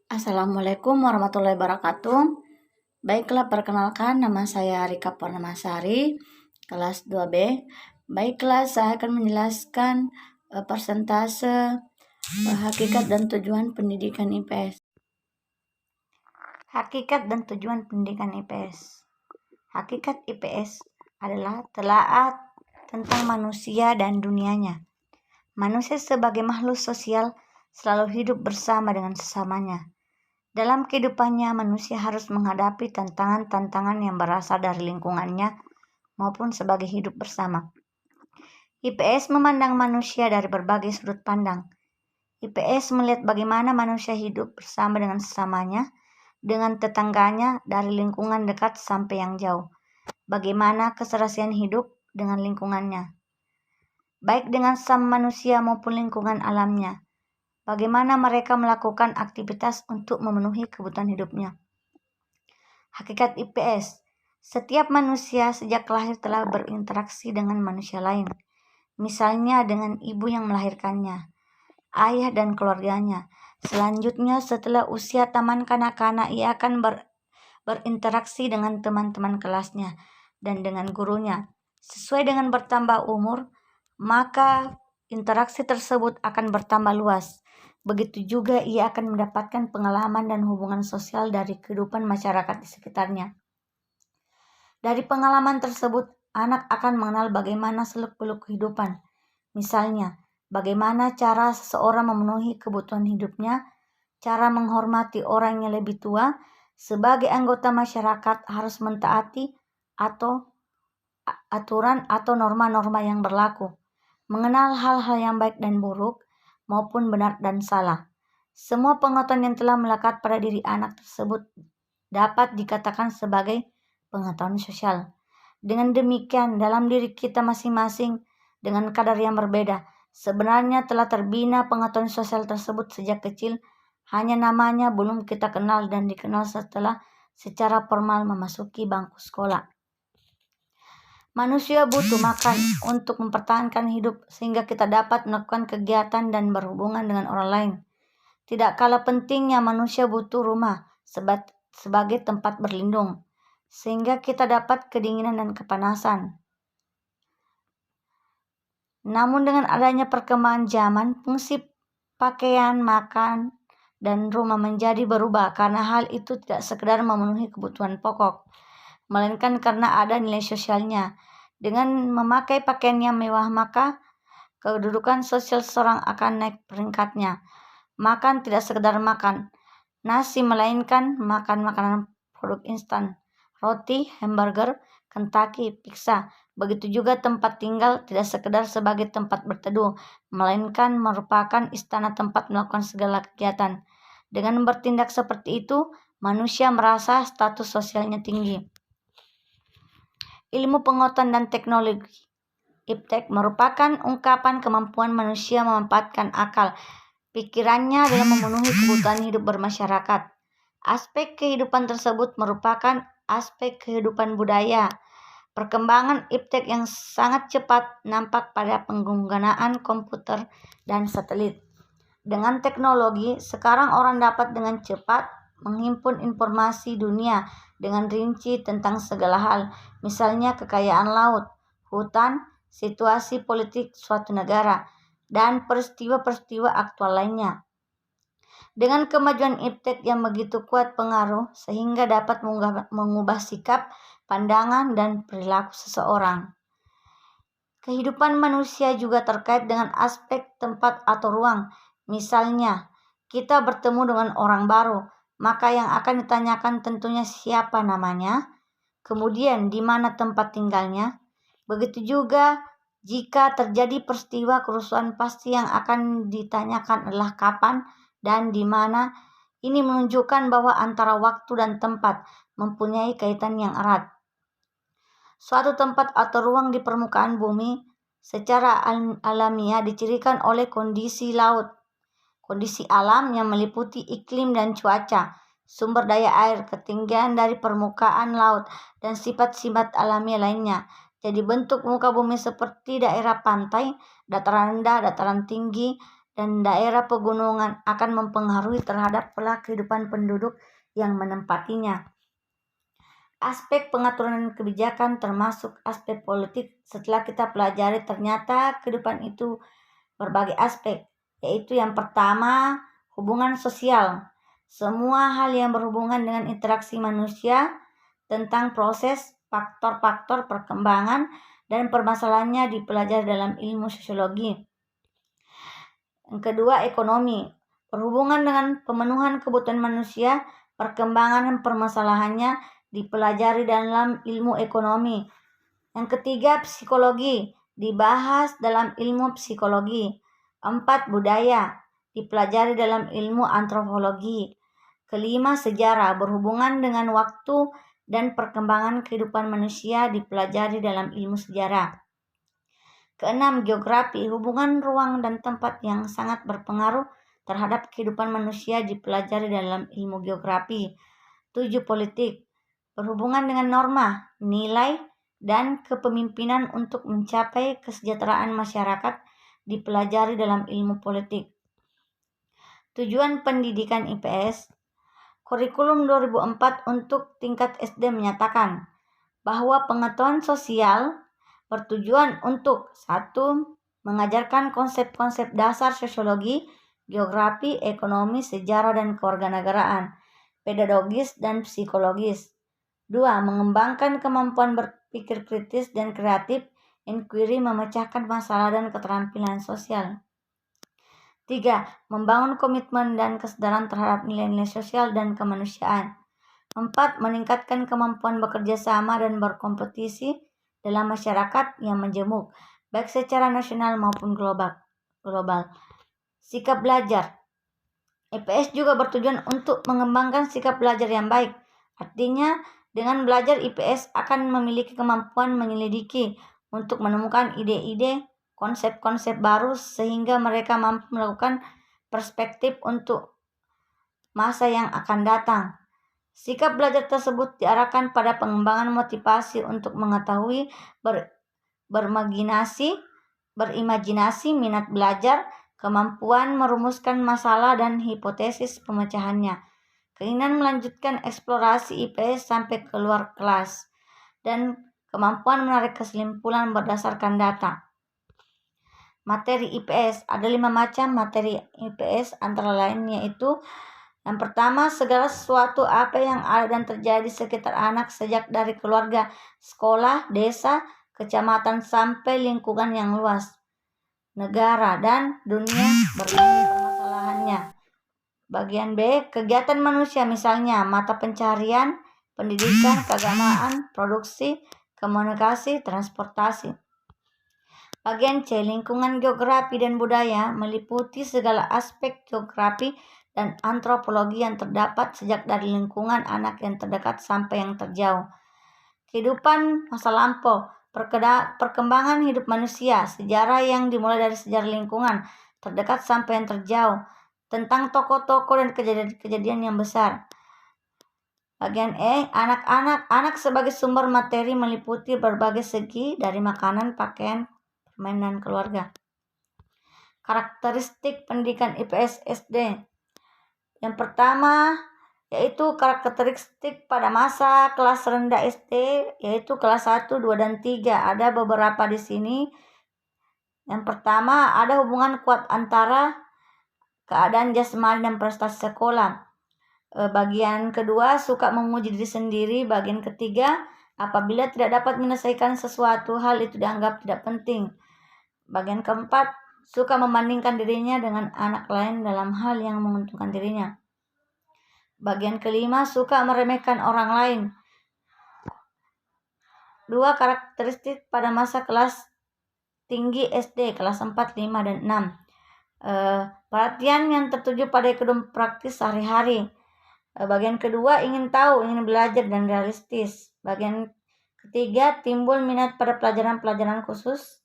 Assalamualaikum warahmatullahi wabarakatuh. Baiklah, perkenalkan nama saya Rika Purnamasari, kelas 2B. Baiklah, saya akan menjelaskan persentase hakikat dan tujuan pendidikan IPS. Hakikat dan tujuan pendidikan IPS. Hakikat IPS adalah telaah tentang manusia dan dunianya. Manusia sebagai makhluk sosial selalu hidup bersama dengan sesamanya. Dalam kehidupannya, manusia harus menghadapi tantangan-tantangan yang berasal dari lingkungannya maupun sebagai hidup bersama. IPS memandang manusia dari berbagai sudut pandang. IPS melihat bagaimana manusia hidup bersama dengan sesamanya, dengan tetangganya, dari lingkungan dekat sampai yang jauh. Bagaimana keserasian hidup dengan lingkungannya, baik dengan sesama manusia maupun lingkungan alamnya. Bagaimana mereka melakukan aktivitas untuk memenuhi kebutuhan hidupnya. Hakikat IPS, setiap manusia sejak lahir telah berinteraksi dengan manusia lain, misalnya dengan ibu yang melahirkannya, ayah dan keluarganya. Selanjutnya, setelah usia taman kanak-kanak, ia akan berinteraksi dengan teman-teman kelasnya dan dengan gurunya. Sesuai dengan bertambah umur, maka interaksi tersebut akan bertambah luas. Begitu juga ia akan mendapatkan pengalaman dan hubungan sosial dari kehidupan masyarakat di sekitarnya. Dari pengalaman tersebut, anak akan mengenal bagaimana seluk-beluk kehidupan. Misalnya, bagaimana cara seseorang memenuhi kebutuhan hidupnya, cara menghormati orang yang lebih tua. Sebagai anggota masyarakat harus mentaati atau aturan atau norma-norma yang berlaku, mengenal hal-hal yang baik dan buruk maupun benar dan salah. Semua pengetahuan yang telah melekat pada diri anak tersebut dapat dikatakan sebagai pengetahuan sosial. Dengan demikian, dalam diri kita masing-masing dengan kadar yang berbeda, sebenarnya telah terbina pengetahuan sosial tersebut sejak kecil, hanya namanya belum kita kenal dan dikenal setelah secara formal memasuki bangku sekolah. Manusia butuh makan untuk mempertahankan hidup sehingga kita dapat melakukan kegiatan dan berhubungan dengan orang lain. Tidak kalah pentingnya manusia butuh rumah sebagai tempat berlindung, sehingga kita dapat kedinginan dan kepanasan. Namun dengan adanya perkembangan zaman, fungsi pakaian, makan, dan rumah menjadi berubah karena hal itu tidak sekedar memenuhi kebutuhan pokok, melainkan karena ada nilai sosialnya. Dengan memakai pakaian yang mewah, maka kedudukan sosial seseorang akan naik peringkatnya. Makan tidak sekedar makan nasi, melainkan makan makanan produk instan, roti, hamburger, Kentucky, pizza. Begitu juga tempat tinggal tidak sekedar sebagai tempat berteduh, melainkan merupakan istana tempat melakukan segala kegiatan. Dengan bertindak seperti itu, manusia merasa status sosialnya tinggi. Ilmu pengetahuan dan teknologi IPTEK merupakan ungkapan kemampuan manusia memanfaatkan akal pikirannya dalam memenuhi kebutuhan hidup bermasyarakat. Aspek kehidupan tersebut merupakan aspek kehidupan budaya. Perkembangan IPTEK yang sangat cepat nampak pada penggunaan komputer dan satelit. Dengan teknologi, sekarang orang dapat dengan cepat menghimpun informasi dunia dengan rinci tentang segala hal, misalnya kekayaan laut, hutan, situasi politik suatu negara, dan peristiwa-peristiwa aktual lainnya. Dengan kemajuan IPTEK yang begitu kuat pengaruh sehingga dapat mengubah sikap, pandangan, dan perilaku seseorang. Kehidupan manusia juga terkait dengan aspek tempat atau ruang. Misalnya, kita bertemu dengan orang baru, maka yang akan ditanyakan tentunya siapa namanya, kemudian di mana tempat tinggalnya. Begitu juga jika terjadi peristiwa kerusuhan, pasti yang akan ditanyakan adalah kapan dan di mana. Ini menunjukkan bahwa antara waktu dan tempat mempunyai kaitan yang erat. Suatu tempat atau ruang di permukaan bumi secara alamiah dicirikan oleh kondisi laut, kondisi alam yang meliputi iklim dan cuaca, sumber daya air, ketinggian dari permukaan laut, dan sifat-sifat alamiah lainnya. Jadi bentuk muka bumi seperti daerah pantai, dataran rendah, dataran tinggi, dan daerah pegunungan akan mempengaruhi terhadap pola kehidupan penduduk yang menempatinya. Aspek pengaturan kebijakan termasuk aspek politik. Setelah kita pelajari, ternyata kehidupan itu berbagai aspek, yaitu yang pertama, hubungan sosial. Semua hal yang berhubungan dengan interaksi manusia, tentang proses, faktor-faktor perkembangan, dan permasalahannya dipelajari dalam ilmu sosiologi. Yang kedua, ekonomi. Berhubungan dengan pemenuhan kebutuhan manusia, perkembangan dan permasalahannya dipelajari dalam ilmu ekonomi. Yang ketiga, psikologi. Dibahas dalam ilmu psikologi. 4, budaya. Dipelajari dalam ilmu antropologi. Kelima, sejarah. Berhubungan dengan waktu dan perkembangan kehidupan manusia dipelajari dalam ilmu sejarah. Keenam, geografi. Hubungan ruang dan tempat yang sangat berpengaruh terhadap kehidupan manusia dipelajari dalam ilmu geografi. 7, politik. Berhubungan dengan norma, nilai, dan kepemimpinan untuk mencapai kesejahteraan masyarakat dipelajari dalam ilmu politik. Tujuan pendidikan IPS. Kurikulum 2004 untuk tingkat SD menyatakan bahwa pengetahuan sosial bertujuan untuk 1. Mengajarkan konsep-konsep dasar sosiologi, geografi, ekonomi, sejarah, dan kewarganegaraan, pedagogis, dan psikologis. 2. Mengembangkan kemampuan berpikir kritis dan kreatif, inquiry, memecahkan masalah, dan keterampilan sosial. 3. Membangun komitmen dan kesadaran terhadap nilai-nilai sosial dan kemanusiaan. 4. Meningkatkan kemampuan bekerja sama dan berkompetisi dalam masyarakat yang majemuk, baik secara nasional maupun global. Sikap belajar. IPS juga bertujuan untuk mengembangkan sikap belajar yang baik. Artinya, dengan belajar IPS akan memiliki kemampuan menyelidiki untuk menemukan ide-ide, konsep-konsep baru sehingga mereka mampu melakukan perspektif untuk masa yang akan datang. Sikap belajar tersebut diarahkan pada pengembangan motivasi untuk mengetahui, berimajinasi, minat belajar, kemampuan merumuskan masalah dan hipotesis pemecahannya, keinginan melanjutkan eksplorasi IPS sampai keluar kelas, dan kemampuan menarik kesimpulan berdasarkan data. Materi IPS. Ada 5 macam materi IPS, antara lain yaitu yang pertama, segala sesuatu apa yang ada dan terjadi di sekitar anak sejak dari keluarga, sekolah, desa, kecamatan sampai lingkungan yang luas, negara, dan dunia berbagai permasalahannya. Bagian B, kegiatan manusia misalnya mata pencarian, pendidikan, keagamaan, produksi, komunikasi, transportasi. Bagian C, lingkungan geografi dan budaya meliputi segala aspek geografi dan antropologi yang terdapat sejak dari lingkungan anak yang terdekat sampai yang terjauh. Kehidupan masa lampau, perkembangan hidup manusia, sejarah yang dimulai dari sejarah lingkungan terdekat sampai yang terjauh, tentang tokoh-tokoh dan kejadian-kejadian yang besar. Bagian E, anak sebagai sumber materi meliputi berbagai segi dari makanan, pakaian, permainan, keluarga. Karakteristik pendidikan IPS SD. Yang pertama yaitu karakteristik pada masa kelas rendah SD, yaitu kelas 1, 2, dan 3. Ada beberapa di sini. Yang pertama, ada hubungan kuat antara keadaan jasmani dan prestasi sekolah. Bagian kedua, suka memuji diri sendiri. Bagian ketiga, apabila tidak dapat menyelesaikan sesuatu hal itu dianggap tidak penting. Bagian keempat, suka membandingkan dirinya dengan anak lain dalam hal yang menguntungkan dirinya. Bagian kelima, suka meremehkan orang lain. 2. Karakteristik pada masa kelas tinggi SD, kelas 4, 5, dan 6. Perhatian yang tertuju pada kehidupan praktis sehari-hari. Bagian kedua, ingin tahu, ingin belajar, dan realistis. Bagian ketiga, timbul minat pada pelajaran-pelajaran khusus.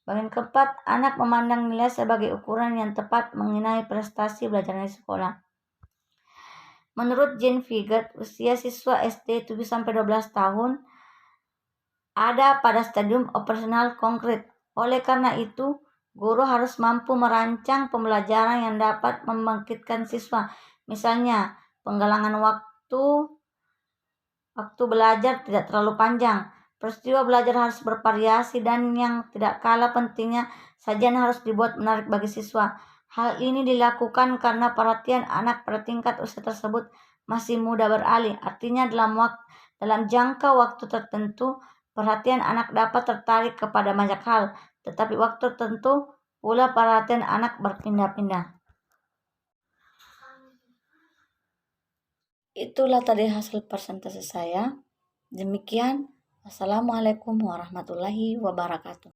Bagian keempat, anak memandang nilai sebagai ukuran yang tepat mengenai prestasi belajar di sekolah. Menurut Jean Piaget, usia siswa SD 7-12 tahun ada pada stadium operasional konkret. Oleh karena itu, Guru harus mampu merancang pembelajaran yang dapat membangkitkan siswa. Misalnya, penggalangan waktu belajar tidak terlalu panjang. Peristiwa belajar harus bervariasi dan yang tidak kalah pentingnya, sajian harus dibuat menarik bagi siswa. Hal ini dilakukan karena perhatian anak pada tingkat usia tersebut masih mudah beralih. Artinya dalam jangka waktu tertentu, perhatian anak dapat tertarik kepada banyak hal, tetapi waktu tertentu pula perhatian anak berpindah-pindah. Itulah tadi hasil presentasi saya. Demikian, wassalamualaikum warahmatullahi wabarakatuh.